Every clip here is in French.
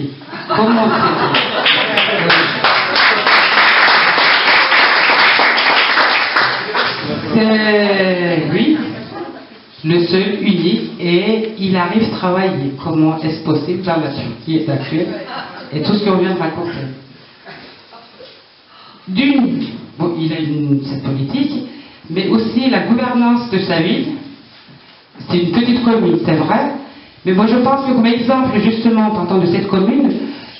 expliquer. Comment c'est lui, le seul, unique, et il arrive à travailler. Comment est-ce possible dans la Turquie actuelle et tout ce qu'on vient de raconter. Bon, il a cette politique, mais aussi la gouvernance de sa ville. C'est une petite commune, c'est vrai, mais moi je pense que comme exemple, justement, en partant de cette commune,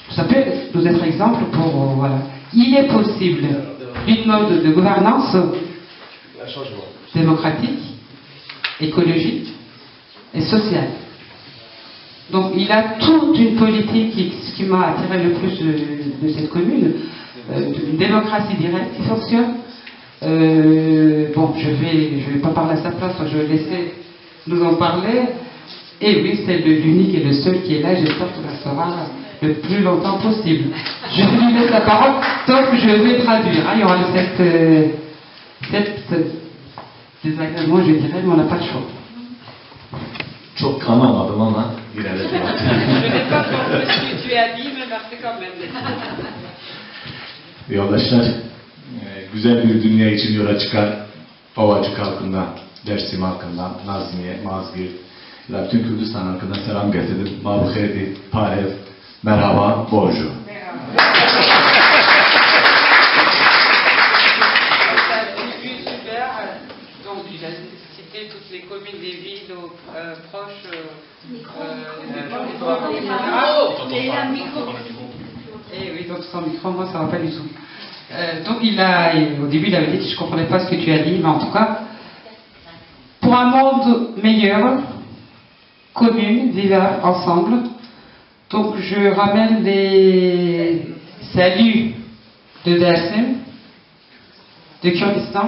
ça peut nous être exemple pour, voilà. Il est possible une mode de gouvernance démocratique, écologique et sociale. Donc il a toute une politique qui m'a attiré le plus de cette commune, une démocratie directe qui fonctionne. Bon, je vais pas parler à sa place, je vais laisser nous en parler. Et oui, c'est l'unique et le seul qui est là, j'espère qu'il restera le plus longtemps possible. Je lui laisse la parole, donc je vais traduire. Il y aura cette désagrément, je dirais, mais on n'a pas le choix. Çok kanamadım ama ilerledim. Je n'ai pas compris ce que tu as dit, mais merci quand même. Yoldaşlar, güzel bir dünya için yola çıkan Ovacık halkından, Dersim halkından, Nazmiye, Mazgir, bütün Kürdistan halkından selam getirdim. Mabukherdi, Parev, merhaba, bonjour. Toutes les communes des villes proches et oui, donc sans micro, moi ça va pas du tout. Donc au début il avait dit que je comprenais pas ce que tu as dit, mais en tout cas, pour un monde meilleur, commune, vivre ensemble, donc je ramène les saluts de Dersim, de Kurdistan,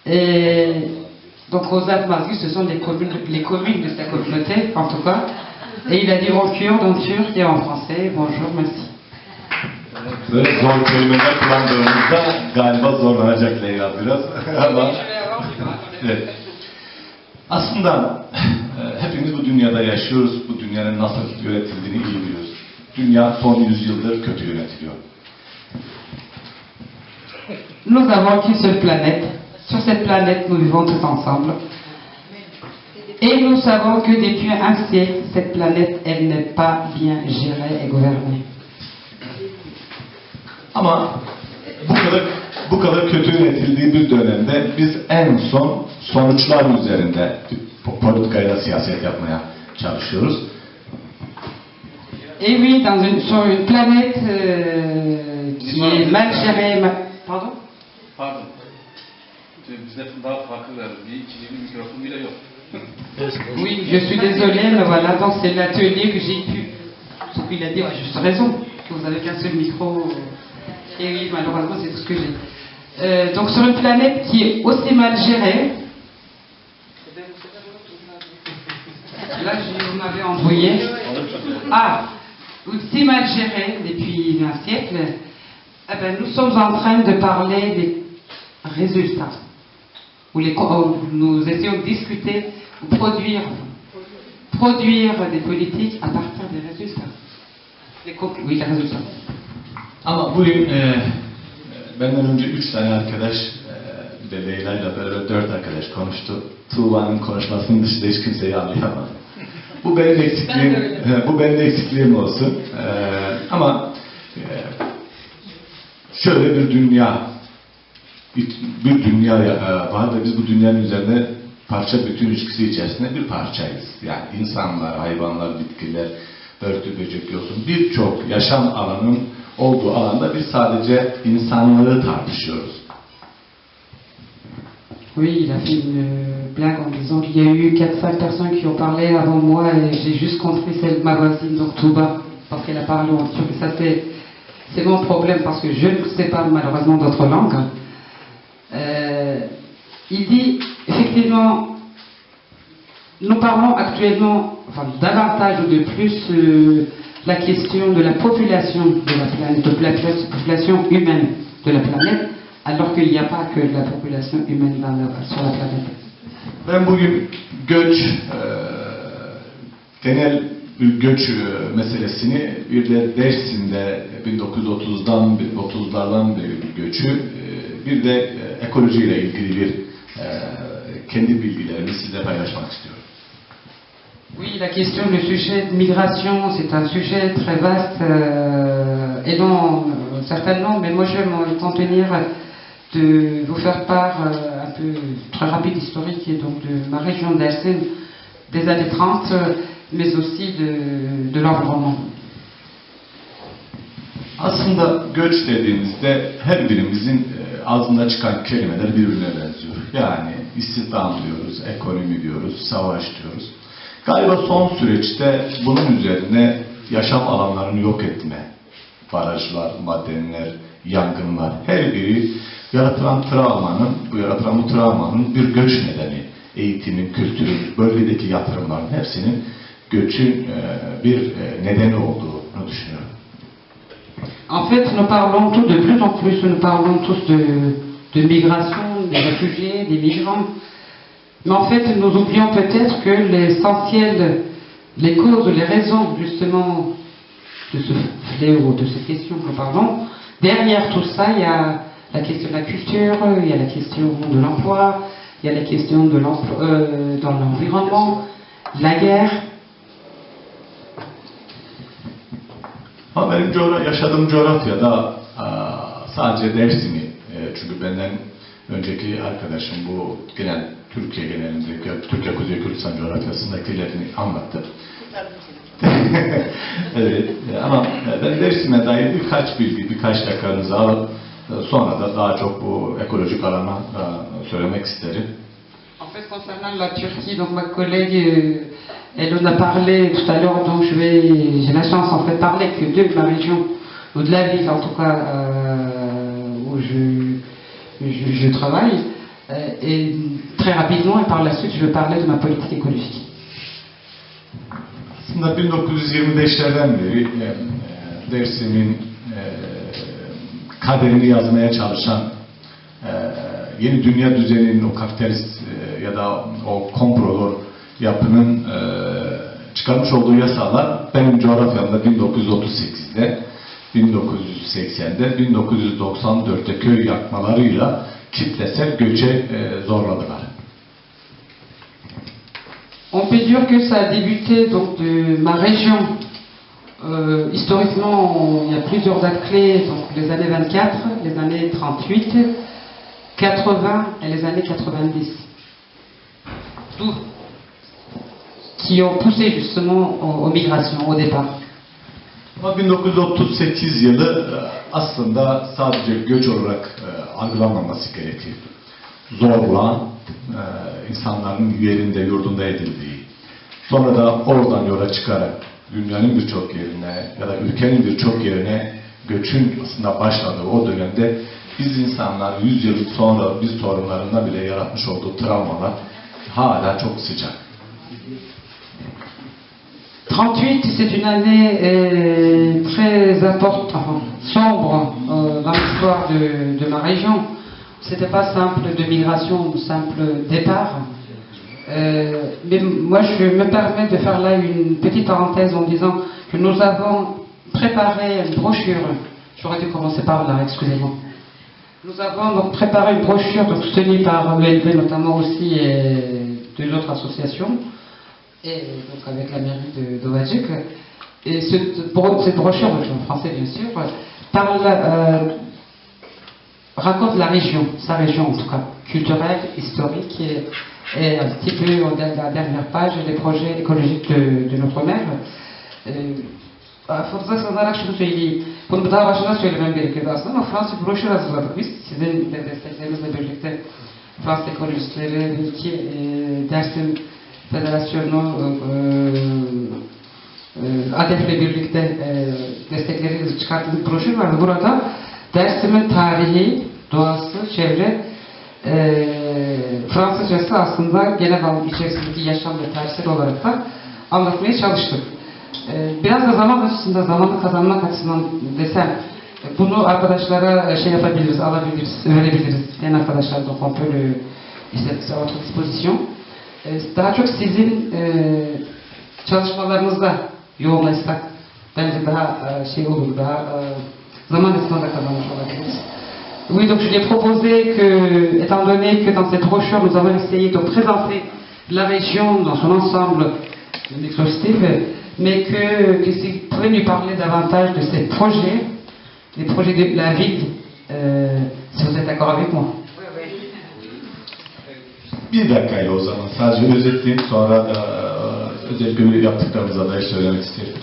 et donc Rosat Mazgir, ce sont les communes de sa communauté, en tout cas. Et il a dit en kurde, en turc et en français. Bonjour, merci. Ve zor kelimeler kullandığımızda galiba zorlanacak Leyla biraz. Ama evet. Aslında hepimiz bu dünyada yaşıyoruz. Bu dünyanın nasıl yönetildiğini iyi biliyoruz. Dünya son 100 yıldır kötü yönetiliyor. Nous avons qu'une seule planète. Sur cette planète, nous vivons tous ensemble. Et nous savons que depuis un siècle, cette planète, elle n'est pas bien gérée et gouvernée. Ama bu kadar kötü yönetildiği bir dönemde biz en son sonuçlar üzerinde politikayla siyaset yapmaya çalışıyoruz. Et oui, sur une planète qui est mal gérée. Pardon? Pardon. Bizde daha farklı verdi. Bir ikili mikrofon bile yok. Oui, je suis désolée, mais voilà, donc c'est l'atelier que j'ai pu. Il a dit, ouais, juste raison, que vous n'avez qu'un seul micro. Et oui, malheureusement, c'est tout ce que j'ai. Donc sur une planète qui est aussi mal gérée, là, vous m'avez envoyé. Ah, aussi mal gérée depuis un siècle, eh ben, nous sommes en train de parler des résultats. Nous essayons de discuter, produire des politiques à partir des résultats. Oui, les résultats. Ama bugün benden önce 3 tane arkadaş, bir de Leyla ile beraber 4 arkadaş konuştu. Tuğba'nın konuşmasının dışında hiç kimseyi anlayamadım. Bu benim eksikliğim olsun. Ama şöyle bir dünya var ve biz bu dünyanın üzerinde parça bütün ilişkisi içerisinde bir parçayız. Yani insanlar, hayvanlar, bitkiler, börtü, böcek, yosun, birçok yaşam alanının olduğu alanda biz sadece insanlığı tartışıyoruz. Oui, il a fait une blague en disant qu'il y a eu 4-5 personnes qui ont parlé avant moi et j'ai juste compris celle de ma voisine, donc Touba, parce qu'elle a parlé en turc. Ça c'est mon problème parce que je ne sais pas malheureusement d'autres langues. Il dit, effectivement, nous parlons actuellement, enfin davantage ou de plus, la question de la population de la planète, de la population humaine de la planète, alors qu'il n'y a pas que la population humaine sur la planète. Ben bugün göç, genel göç meselesini bir de Dersim'de 1930'lardan beri göçü, bir de ekolojiyle ilgili bir kendi bilgilerimi size paylaşmak istiyorum. Oui, la question, le sujet de migration, c'est un sujet très vaste et long, certainement, mais moi je vais m'en tenir de vous faire part un peu très rapide historique et donc de ma région d'Ersin des années 30, mais aussi de l'environnement. Aslında göç dediğimizde her birimizin ağzında çıkan kelimeler birbirine benziyor. Yani istihdam diyoruz, ekonomi diyoruz, savaş diyoruz. Galiba son süreçte bunun üzerine yaşam alanlarını yok etme, barajlar, madenler, yangınlar, her biri yaratılan bu travmanın bir göç nedeni, eğitimin, kültürün, bölgedeki yatırımların hepsinin göçün bir nedeni olduğunu düşünüyorum. En fait, nous parlons tous, de plus en plus, nous parlons tous de migration, des réfugiés, des migrants. Mais en fait, nous oublions peut-être que l'essentiel, les causes, les raisons justement de ce fléau, de ces questions que nous parlons, derrière tout ça, il y a la question de la culture, il y a la question de l'emploi, il y a la question de dans l'environnement, la guerre. Ama benim yaşadığım coğrafyada sadece Dersim'i, çünkü benden önceki arkadaşım bu genel Türkiye genelindeki, Türkiye Kuzey Kürdistan coğrafyasındakilerini anlattı. Evet, ama ben Dersim'e dair birkaç bilgi, birkaç dakikanızı alıp sonra da daha çok bu ekolojik alana söylemek isterim. En fait, concernant la Turquie, donc ma collègue, elle en a parlé tout à l'heure, donc j'ai la chance en fait parler que de ma région, ou de la ville en tout cas où je travaille, et très rapidement, et par la suite, je vais parler de ma politique écologique. Aslında 1925'lerden beri Dersim'in kaderini yazmaya çalışan yeni dünya düzeninin o kapitalist ya da o komprador yapının çıkarmış olduğu yasalar benim coğrafyamda 1938'de, 1980'de, 1994'te köy yakmalarıyla kitlesel göçe zorladılar. On peut dire que ça a débuté donc de ma région. Historiquement, il y a plusieurs dates clés, donc les années 24, les années 38, 80 et les années 90. D'où qui ont poussé justement aux migrations au départ. Ama 1938 yılı aslında sadece göç olarak algılanmaması gerekir. Zorla insanların yerinde, yurdunda edildiği, sonra da oradan yola çıkarak dünyanın birçok yerine ya da ülkenin birçok yerine göçün aslında başladığı o dönemde biz insanlar 100 yıl sonra biz torunlarında bile yaratmış olduğu travmalar hala çok sıcak. 38, c'est une année très importante, sombre dans l'histoire de ma région. C'était pas simple de migration, simple départ. Mais moi, je me permets de faire là une petite parenthèse en disant que nous avons préparé une brochure. J'aurais dû commencer par là, excusez-moi. Nous avons donc préparé une brochure donc, soutenue par l'ELV notamment aussi et deux autres associations, et donc avec la mairie d'Ovadjuk. Et cette brochure, en français bien sûr, parle, raconte la région, sa région en tout cas, culturelle, historique, et un petit peu la dernière page, les projets écologiques de notre maire. Fırsat olarak şunu söyleyeyim. Bunu daha başında söylemem gerekiyordu aslında ama Fransız broşür hazırladık biz. Sizin de desteklerinizle birlikte Fransız ekolojistleri, belki Dersim Federasyonu, ADEF'le birlikte destekleriyle çıkarttığımız broşür vardı. Burada Dersim'in tarihi, doğası, çevre, Fransızcası aslında genel anlamda içerisindeki yaşam ve tarihsel olarak da anlatmaya çalıştık. Biraz da zamanı kazanmak açısından desem, bunu arkadaşlara şey yapabiliriz, alabiliriz, verebiliriz. En arkadaşlar da on peut le à votre disposition. Daha çok sizin çalışmalarınızda yoğunlaşsak bence daha şey olur, daha zaman açısından da kazanmış olabiliriz. Oui, donc je lui ai proposé que, étant donné que dans cette brochure nous avons essayé de présenter la région dans son ensemble exhaustif, mais que s'il pouvait lui parler davantage de ses projets, des projets de la ville, si vous êtes d'accord avec moi. Bir dakikayla o zaman sadece özetleyeyim, sonra özellikle yaptıklarımıza dair söylemek isterim.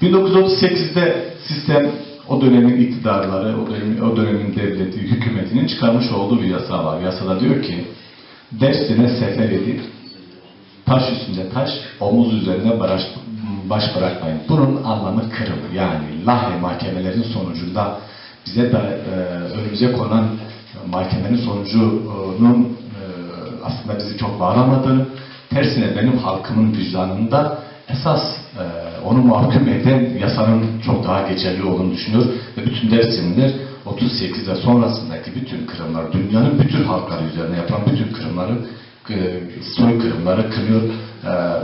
1938'de sistem, o dönemin iktidarları, o dönemin devleti, hükümetinin çıkarmış olduğu bir yasa var. Yasada diyor ki, Dersim'e sefer edip taş üstünde taş, omuz üzerine baş bırakmayın. Bunun anlamı Kırım. Yani Lahey mahkemelerinin sonucunda bize önümüze konan mahkemenin sonucunun aslında bizi çok bağlamadığını, tersine benim halkımın vicdanında esas onu mahkum eden yasanın çok daha geçerli olduğunu düşünüyor ve bütün Dersimliler 38'de sonrasındaki bütün kırımlar, dünyanın bütün halkları üzerine yapılan bütün kırımları, soykırımları kınıyor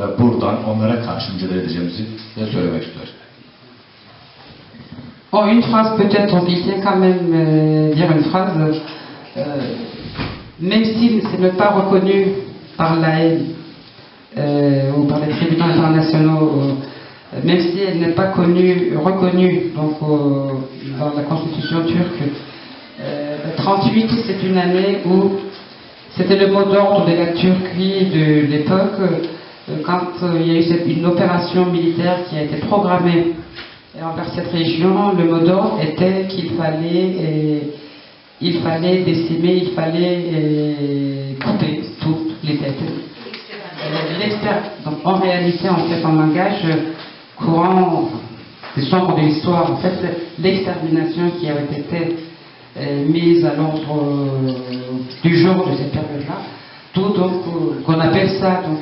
ve buradan onlara karşı mücadele edeceğimizi de söylemek istiyorum. En une phrase peut-être, on tient quand même dire une phrase, même si ce n'est pas reconnu par l'AE ou par les tribunaux internationaux, même si elle n'est pas reconnue donc, dans la constitution turque, 38 c'est une année où c'était le mot d'ordre de la Turquie de l'époque, quand il y a eu une opération militaire qui a été programmée envers cette région. Le mot d'ordre était qu'il fallait décimer, il fallait couper toutes les têtes. Donc en réalité, en fait, en langage courant, des chambres de l'histoire, en fait, l'extermination qui avait été mise à l'ordre du jour de cette période-là, tout donc qu'on appelle ça donc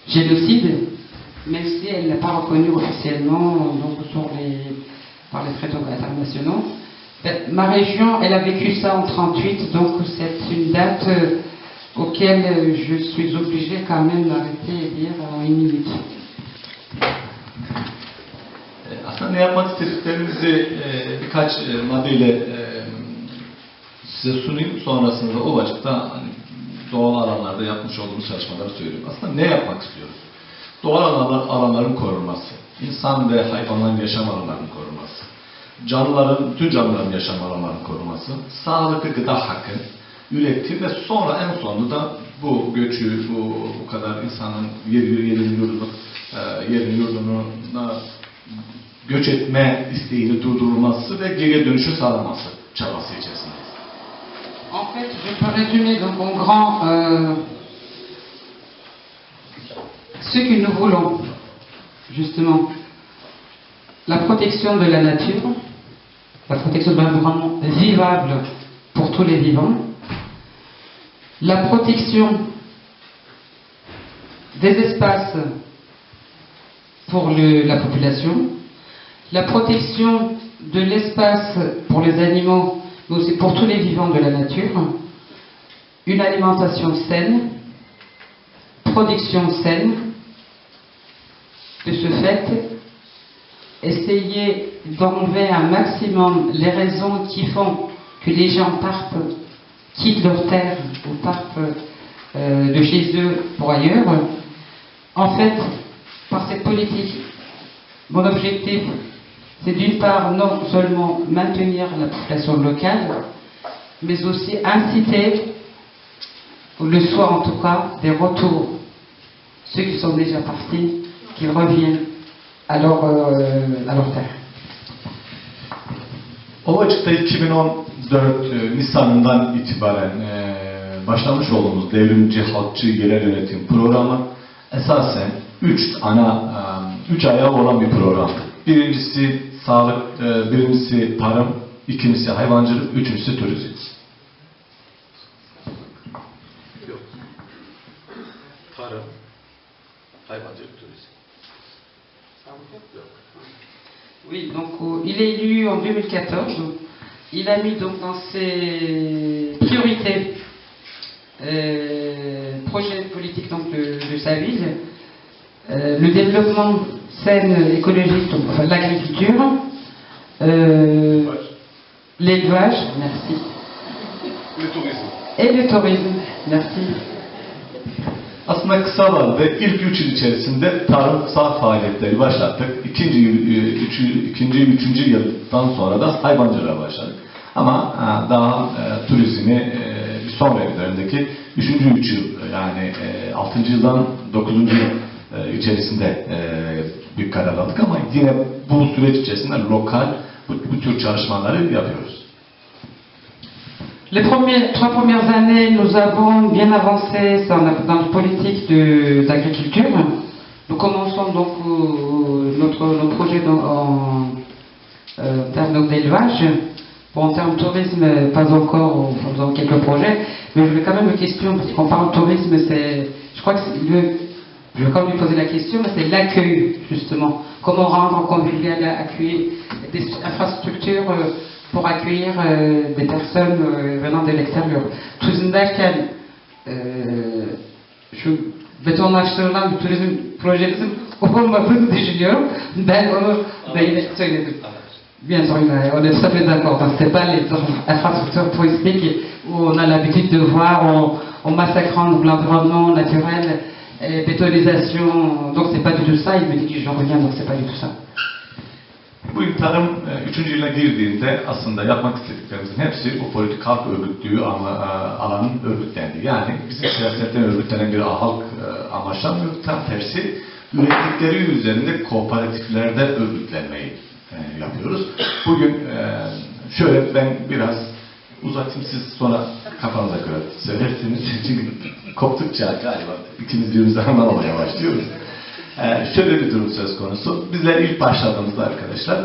génocide, même si elle n'est pas reconnue officiellement donc, par les traités internationaux. Ma région, elle a vécu ça en 1938, donc c'est une date auquel je suis obligée quand même d'arrêter et dire en une minute. Aslında ne yapmak istediklerimizi birkaç maddeyle size sunayım. Sonrasında o açıkta hani, doğal alanlarda yapmış olduğumuz çalışmaları söyleyeyim. Aslında ne yapmak istiyoruz? Doğal alanların korunması, insan ve hayvanların yaşam alanlarının korunması, bütün canlıların yaşam alanlarının korunması, sağlıklı gıda hakkı, üretim ve sonra en sonunda da bu göçü, bu kadar insanın yerin yurduna göç etme isteğini durdurulması ve geri dönüşü sağlaması çabası içerisindeyiz. En fait, je peux résumer donc en grand ce que nous voulons, justement. La protection de la nature, la protection de l'environnement vivable pour tous les vivants, la protection des espaces pour la population, la protection de l'espace pour les animaux, mais aussi pour tous les vivants de la nature, une alimentation saine, production saine, de ce fait, essayer d'enlever un maximum les raisons qui font que les gens quittent leur terre ou partent de chez eux pour ailleurs. En fait, par cette politique, mon objectif, c'est d'une part non seulement maintenir la population locale, mais aussi inciter, le soir en tout cas, des retours. Ceux qui sont déjà partis, qui reviennent à leur terre. O açıkta 2014 Nisan'ından itibaren başlamış olduğumuz devrimci halkçı yerel yönetim programı esasen 3 ayağı olan bir program. Birincisi sağlık, birincisi tarım, ikincisi hayvancılık, üçüncüsü turizm. Tarım, hayvancılık, turizm. Oui, donc il est élu en 2014. Il a mis donc dans ses priorités projet politique donc de sa ville le développement sain écologique, donc enfin, l'agriculture, l'élevage, merci, Le turizm. et le tourisme, merci. Aslında kısa vadede ilk 3 yıl içerisinde tarımsal faaliyetleri başlattık. İkinci, üçüncü yıldan sonra da hayvancılığa başladık. Ama daha turizmi bir son evlerindeki 3. yıl yani 6. yıldan 9. yıl içerisinde bir karar aldık ama yine bu süreç içerisinde lokal bu tür çalışmaları yapıyoruz. Les trois premières années, nous avons bien avancé dans la politique d'agriculture. Nous commençons donc nos projets en termes d'élevage. Bon, en termes de tourisme, pas encore, nous avons quelques projets, mais je voulais quand même une question, parce qu'on parle de tourisme, je crois que je vais quand même lui poser la question, mais c'est l'accueil, justement. Comment rendre convivial, accueillir des infrastructures pour accueillir des personnes venant de l'extérieur. Turizm derken, şu betonlaştırılan bir turizm projenizin olmadığını düşünüyorum. Ben onu da yine söyledim. Bien sûr, on est tout à fait d'accord. Ce n'est pas les infrastructures touristiques où on a l'habitude de voir en massacrant l'environnement naturel, bétonisation. Donc c'est pas du tout ça. Il me dit que j'en reviens, donc c'est pas du tout ça. Bu yıl tarım 3. yıla girdiğinde aslında yapmak istediklerimizin hepsi o politik halk örgütlüğü alanın örgütlendi. Yani bizim siyasetten örgütlenen bir halk amaçlanmıyor. Tam tersi ürettikleri üzerinde kooperatiflerde örgütlenmeyi yapıyoruz. Bugün şöyle ben biraz uzatayım, siz sonra kafanıza göre söylersiniz. Çünkü koptukça galiba ikimiz birbirimizden anlamaya başlıyoruz. Şöyle bir durum söz konusu. Bizler ilk başladığımızda arkadaşlar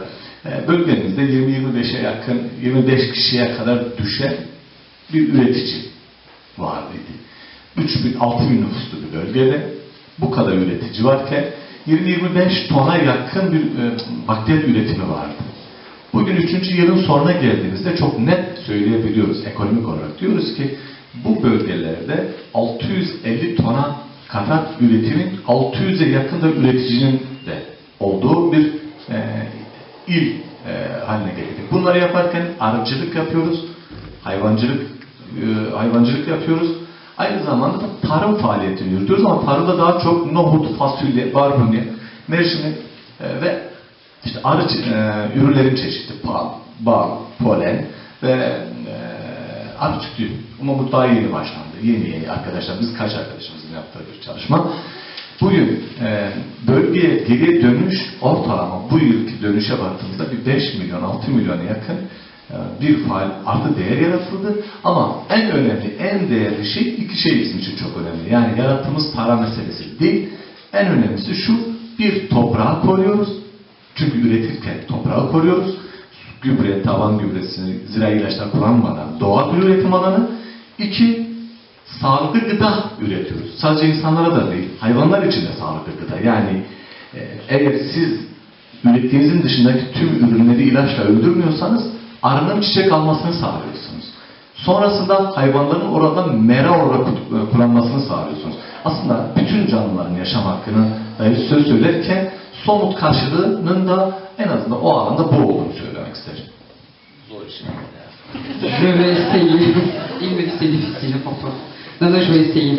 bölgemizde 20-25'e yakın, 25 kişiye kadar düşen bir üretici vardı. 3.000-6.000 nüfuslu bir bölgede bu kadar üretici varken 20-25 tona yakın bir bakteri üretimi vardı. Bugün 3. yılın sonuna geldiğimizde çok net söyleyebiliyoruz ekonomik olarak. Diyoruz ki bu bölgelerde 650 tona kadar üretimin 600'e yakın da üreticinin de olduğu bir il haline getirdik. Bunları yaparken arıcılık yapıyoruz, hayvancılık yapıyoruz. Aynı zamanda da tarım faaliyetini yürütüyoruz ama tarımda daha çok nohut, fasulye, barbunya, mercimek ve işte arı ürünlerin çeşitli, bal, polen ve arı sütü. Ama bu daha yeni başlandı. Yeni arkadaşlar, biz kaç arkadaşımızın yaptığı bir çalışma. Bugün bölgeye geri dönüş ortalama bu yılki dönüşe baktığımızda bir 5 milyon, 6 milyona yakın bir faal artı değer yaratıldı. Ama en önemli, en değerli şey iki şey bizim için çok önemli. Yani yarattığımız para meselesi değil. En önemlisi şu, bir toprağı koruyoruz. Çünkü üretirken toprağı koruyoruz. Gübre, taban gübresini, zirai ilaçlar kullanmadan doğal bir üretim alanı. 2, sağlıklı gıda üretiyoruz. Sadece insanlara da değil, hayvanlar için de sağlıklı gıda. Yani eğer siz ürettiğinizin dışındaki tüm ürünleri ilaçla öldürmüyorsanız arının çiçek almasını sağlıyorsunuz. Sonrasında hayvanların orada mera olarak kullanmasını sağlıyorsunuz. Aslında bütün canlıların yaşam hakkını söz söylerken somut karşılığının da en azından o alanda bu olduğunu söylemek isterim. Zor iş. Je vais essayer. Il me dit c'est difficile pour toi. Non, je vais essayer.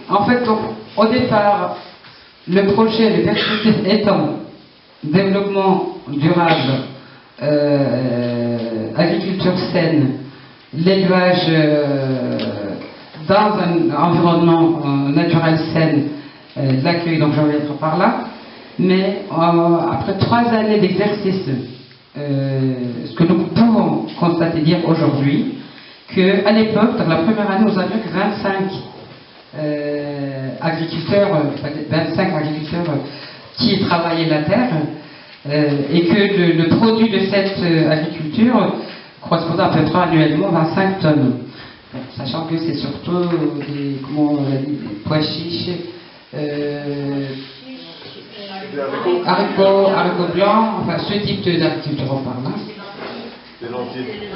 En fait, donc, au départ, le projet, les perspectives étant développement durable, agriculture saine, l'élevage dans un environnement naturel sain, l'accueil, donc je vais être par là. Mais après 3 années d'exercice, ce que nous pouvons constater, dire aujourd'hui, qu'à l'époque, dans la première année, nous avions que 25 agriculteurs qui travaillaient la terre, et que le produit de cette agriculture correspondait à peu près annuellement à 25 tonnes. Sachant que c'est surtout des, comment on l'a dit, des pois chiches, haricots blancs, enfin ce type d'agriculture on parle.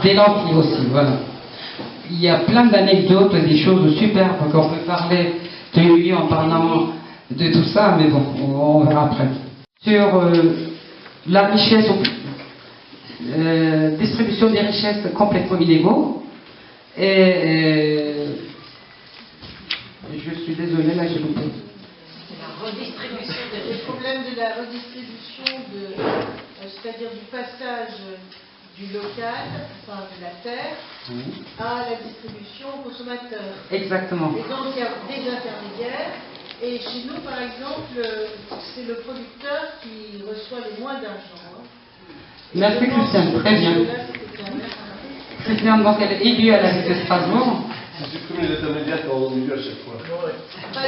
Des lentilles aussi, voilà. Il y a plein d'anecdotes, des choses superbes qu'on peut parler de lui en parlant de tout ça, mais bon, on verra après. Sur la richesse, distribution des richesses complètement illégaux, et je suis désolée, là j'ai loupé. Le problème de la redistribution, c'est-à-dire du passage du local, enfin de la terre, à la distribution aux consommateurs. Exactement. Et donc il y a des intermédiaires. Et chez nous, par exemple, c'est le producteur qui reçoit le moins d'argent. Merci Christiane, très bien. Christiane, donc elle est élue à la ville de Strasbourg. Supprimer les intermédiaires quand on milieu à chaque fois.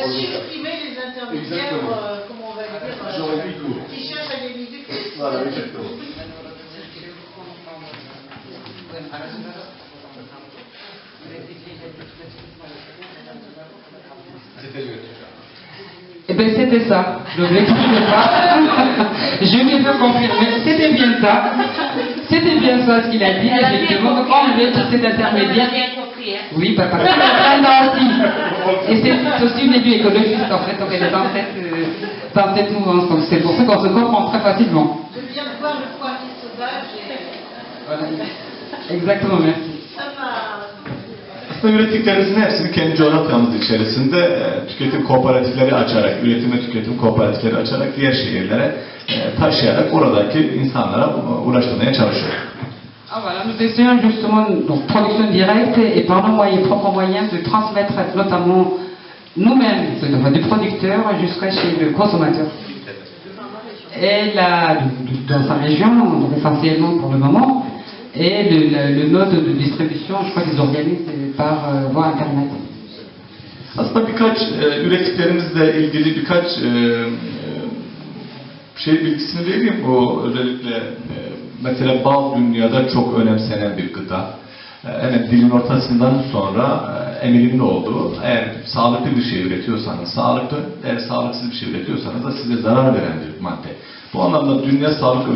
Supprimer les intermédiaires, comment on va dire, qui cherchent à l'éluder. Voilà, exactement. C'était mieux. Eh bien, c'était ça. Je ne l'explique pas. Je vais te confirmer. C'était bien ça. C'était bien ça ce qu'il a dit. Effectivement, donc enlever tous ces intermédiaires. Oui, parce que elle a aussi. Et c'est aussi une élue écologiste en fait. Donc elle est dans cette mouvance. Donc c'est pour ça qu'on se comprend très facilement. Je viens de voir le poirier sauvage et Voilà. Exactement, merci. ça m'a... Aslında ürettiklerimizin hepsini kendi coğrafyamız içerisinde tüketim kooperatifleri açarak, üretim ve tüketim kooperatifleri açarak diğer şehirlere taşıyarak oradaki insanlara ulaştırmaya çalışıyoruz. Ah, voilà, nous essayons justement donc production directe et par nos moyens, propres moyens de transmettre notamment nous-mêmes du producteur jusqu'à chez le consommateur. Et là, dans sa région, donc essentiellement pour le moment, et le mode de distribution, je crois qu'ils organisent par voie internet. Aslında birkaç ürettiklerimizle ilgili birkaç bilgisini vereyim. Bu özellikle mesela bal dünyada çok önemsenen bir gıda. Evet, dilin ortasından sonra emilinin olduğu, eğer sağlıklı bir şey üretiyorsanız sağlıklı, eğer sağlıksız bir şey üretiyorsanız da size zarar veren bir madde. Bu anlamda Dünya Sağlık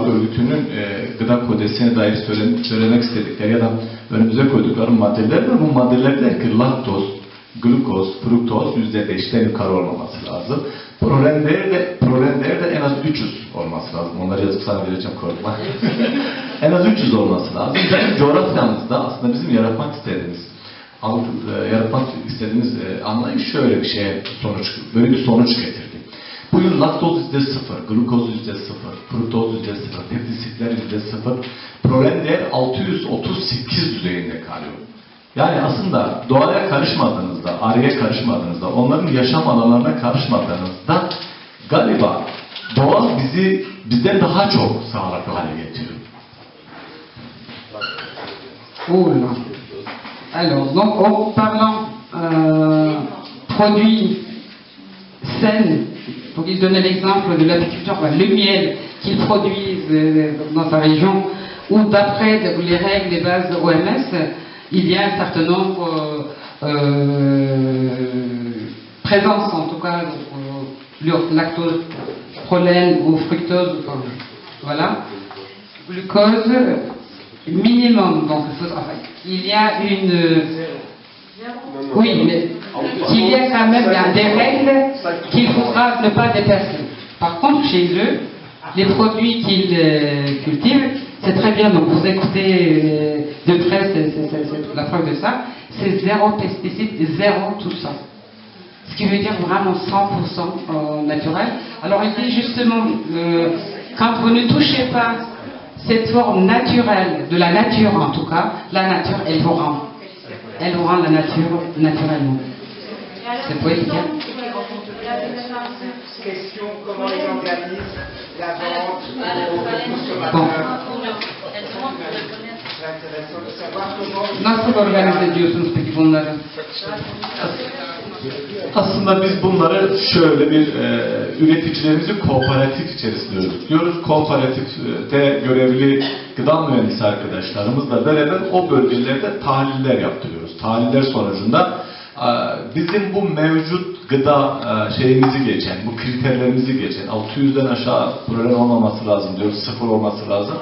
Örgütü'nün gıda kodesine dair söylemek istedikleri ya da önümüze koydukları maddeler var. Bu maddeler der ki laktoz, glukoz, fruktoz %5'ten yukarı olmaması lazım. Prorenler de en az 300 olması lazım. Onları yazıp sana vereceğim, korkma. En az 300 olması lazım. Bizim coğrafyamızda aslında bizim yaratmak istediğimiz anlayış şöyle bir şeye böyle bir sonuç getirdi. Bu yıl laktoz %0, glukoz %0, fruktoz %0, peptisitler %0, proren değer 638 düzeyinde kalıyor. Yani aslında doğaya karışmadığınızda, araya karışmadığınızda, onların yaşam alanlarına karışmadığınızda galiba doğa bizden daha çok sağlıklı hale getiriyor. Oh là. Alors, donc en parlant produits sains, donc il donnait l'exemple de l'apiculteur, le miel qu'ils produisent dans sa région, où d'après les règles, les bases OMS, il y a un certain nombre présence en tout cas lactose, prolène ou fructose, voilà, glucose minimum. Donc il y a une oui, mais qu'il y a quand même des règles qu'il faudra ne pas dépasser. Par contre, chez eux, les produits qu'ils cultivent, c'est très bien, donc vous écoutez de près la preuve de ça, c'est zéro pesticide, zéro tout ça. Ce qui veut dire vraiment 100% naturel. Alors il dit justement, quand vous ne touchez pas cette forme naturelle, de la nature en tout cas, la nature, elle vous rend la nature naturellement. C'est poétique, hein? Question, comment ils organisent la vente aux consommateurs? C'est intéressant de savoir comment... Nasıl organize ediyorsunuz peki bunları? Aslında biz bunları şöyle bir üreticilerimizi kooperatif içerisinde örgütlüyoruz. Kooperatifte görevli gıda mühendisi arkadaşlarımızla beraber o bölgelerde tahliller yaptırıyoruz. Tahliller sonucunda bizim bu mevcut gıda şeyimizi geçen, bu kriterlerimizi geçen, 600'den aşağı prolen olmaması lazım diyoruz, 0 olması lazım.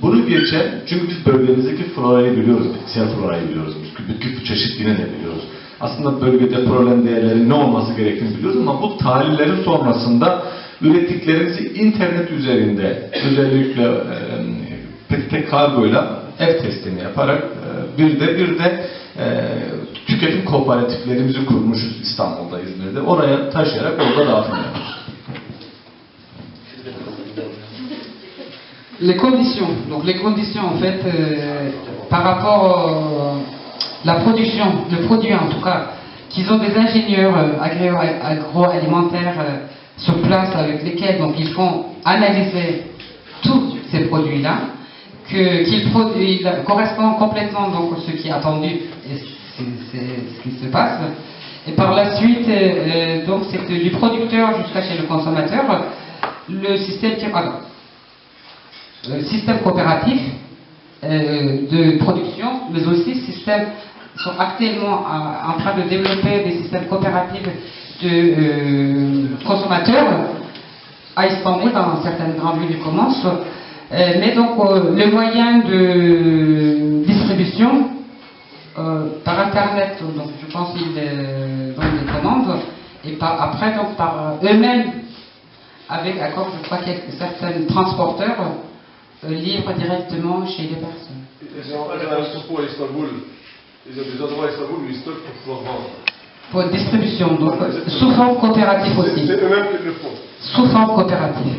Bunu geçen, çünkü biz bölgemizdeki florayı biliyoruz, bitkisel florayı biliyoruz, bitki çeşitliliğini de biliyoruz. aslında bölgede problem değerleri ne olması gerektiğini biliyoruz ama bu tahlillerin sonrasında ürettiklerimizi internet üzerinde özellikle tek kargoyla ev teslimi yaparak bir de tüketim kooperatiflerimizi kurmuşuz İstanbul'da, İzmir'de. Oraya taşıyarak orada dağıtım yapıyoruz. Les conditions. Donc les conditions en fait par rapport à la production, le produit en tout cas, qu'ils ont des ingénieurs agroalimentaires sur place avec lesquels donc ils font analyser tous ces produits-là, qu'ils correspondent complètement donc à ce qui est attendu et c'est ce qui se passe. Et par la suite, donc c'est du producteur jusqu'à chez le consommateur, le système coopératif de production, mais aussi sont actuellement en train de développer des systèmes coopératifs de consommateurs à Istanbul, dans certaines grandes villes commencent. Mais donc le moyen de distribution par internet, donc je pense qu'ils donnent des commandes et après donc par eux-mêmes avec accord, je crois qu'il y a certains transporteurs livrent directement chez les personnes. Ils ont un entrepôt à Istanbul. Ils ont des endroits à Istanbul où ils stockent pour pouvoir vendre. Pour distribution, donc sous forme coopérative aussi. C'est eux-mêmes qui le font. Sous forme coopérative.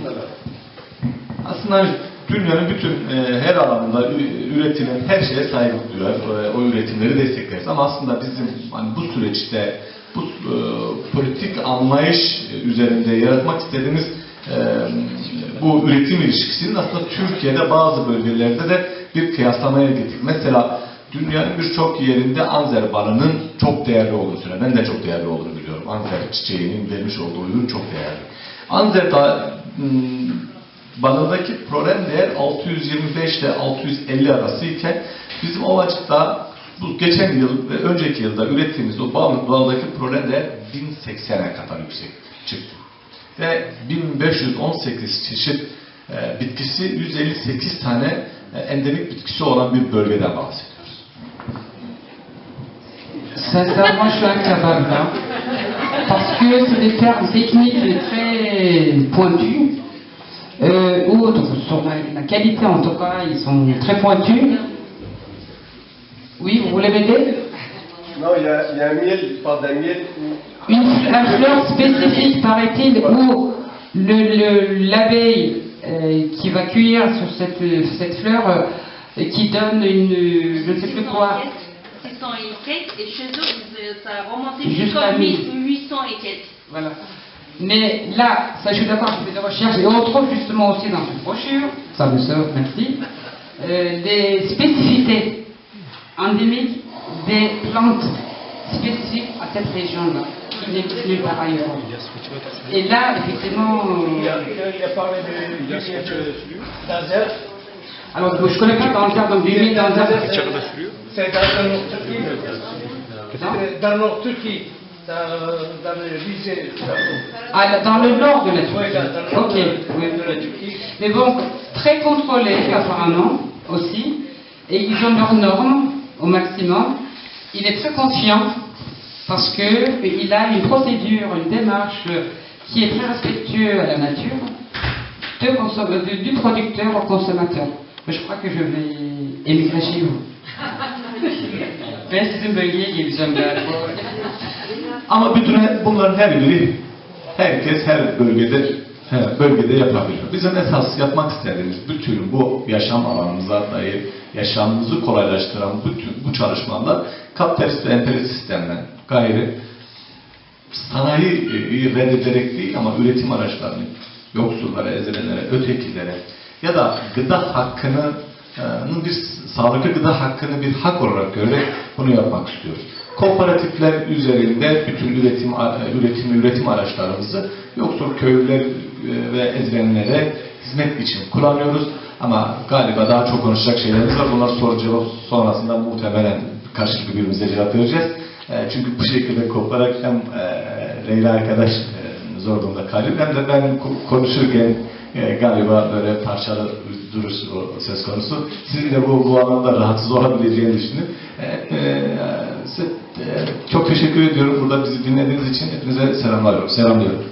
Aslında dünyanın bütün her alanında üretilen her şeye saygı duyar, o üretimleri destekleriz. Ama aslında bizim hani bu süreçte bu politik anlayış üzerinde yaratmak istediğimiz bu üretim ilişkisinin aslında Türkiye'de bazı bölgelerde de bir kıyaslamaya getirdik. Mesela dünyanın birçok yerinde anzer balının çok değerli olduğunu söyler. Ben de çok değerli olduğunu biliyorum. Anzer çiçeğinin vermiş olduğu ürün çok değerli. Anzer balındaki problem değer 625 ile 650 arası iken bizim Ovacık'ta bu geçen yıl ve önceki yılda ürettiğimiz o baldaki problem değer 1080'e kadar yüksek çıktı. Ve 1518 çeşit bitkisi, 158 tane endemik bitkisi olan bir bölgeden bahsediyoruz. Sincèrement, je suis incapable, hein, parce que c'est des termes techniques très pointus, ou sur la qualité en tout cas, ils sont très pointus. Oui, vous voulez m'aider? Non, il y a un miel, il parle d'un miel où... Un fleur spécifique, paraît-il, où l'abeille qui va cueillir sur cette fleur, qui donne une, je ne sais plus quoi. 600 et quelques, et chez eux, ça a remonté jusqu'à 800 et quelques. Voilà. Mais là, ça, je suis d'accord, je fais des recherches, et on trouve justement aussi dans cette brochure, ça me sort, merci, des spécificités endémiques des plantes spécifiques à cette région-là, qui n'existent nulle part ailleurs. Et là, effectivement... Il a parlé d'Azer. Alors, je ne connais pas dans le terme donc, du miel d'Azer. C'est dans le Nord-Turquie. C'est dans le Nord-Turquie. Dans le lycée. Ah, dans le nord de la Turquie. Oui, dans le nord de la Turquie. Mais bon, très contrôlé apparemment aussi. Et ils ont leurs normes au maximum. Il est très confiant parce qu'il a une procédure, une démarche qui est très respectueuse à la nature, du producteur au consommateur. Mais je crois que je vais émigrer chez vous. Ben sizin bölgeye geleceğim galiba. Ama bunların her biri herkes her bölgede yapabilir. Bizim esas yapmak istediğimiz bütün bu yaşam alanımıza dair yaşamımızı kolaylaştıran bu çalışmalar kapitalist ve emperyalist sistemden gayrı sanayiyi reddederek değil ama üretim araçlarını yoksullara, ezilenlere, ötekilere ya da gıda hakkının bir sağlıklı gıda hakkını bir hak olarak görerek bunu yapmak istiyoruz. Kooperatifler üzerinde bütün üretim araçlarımızı yoksul köylüler ve ezilenlere hizmet için kullanıyoruz. Ama galiba daha çok konuşacak şeylerimiz var. Bunlar soru cevap sonrasında muhtemelen karşılıklı birbirimize cevap vereceğiz. Çünkü bu şekilde koparak hem Leyla arkadaş zor durumda kalıyor hem de ben konuşurken galiba böyle parçalı duruş söz konusu. Sizin de bu anlamda rahatsız olabileceğini düşünüyorum. C'est Çok teşekkür ediyorum burada bizi dinlediğiniz için. Hepinize selamlıyorum.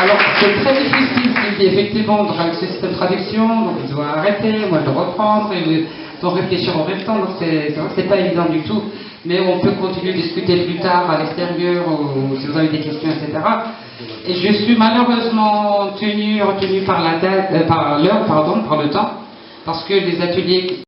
Alors, c'est très difficile, Sylvie, effectivement, donc c'est une traduction, donc il doit arrêter, moi je dois reprendre, il doit réfléchir en même temps, donc c'est vrai que c'est pas évident du tout, mais on peut continuer à discuter plus tard à l'extérieur, ou si vous avez des questions, etc. Et je suis malheureusement retenue par la date, par l'heure, pardon, par le temps, parce que les ateliers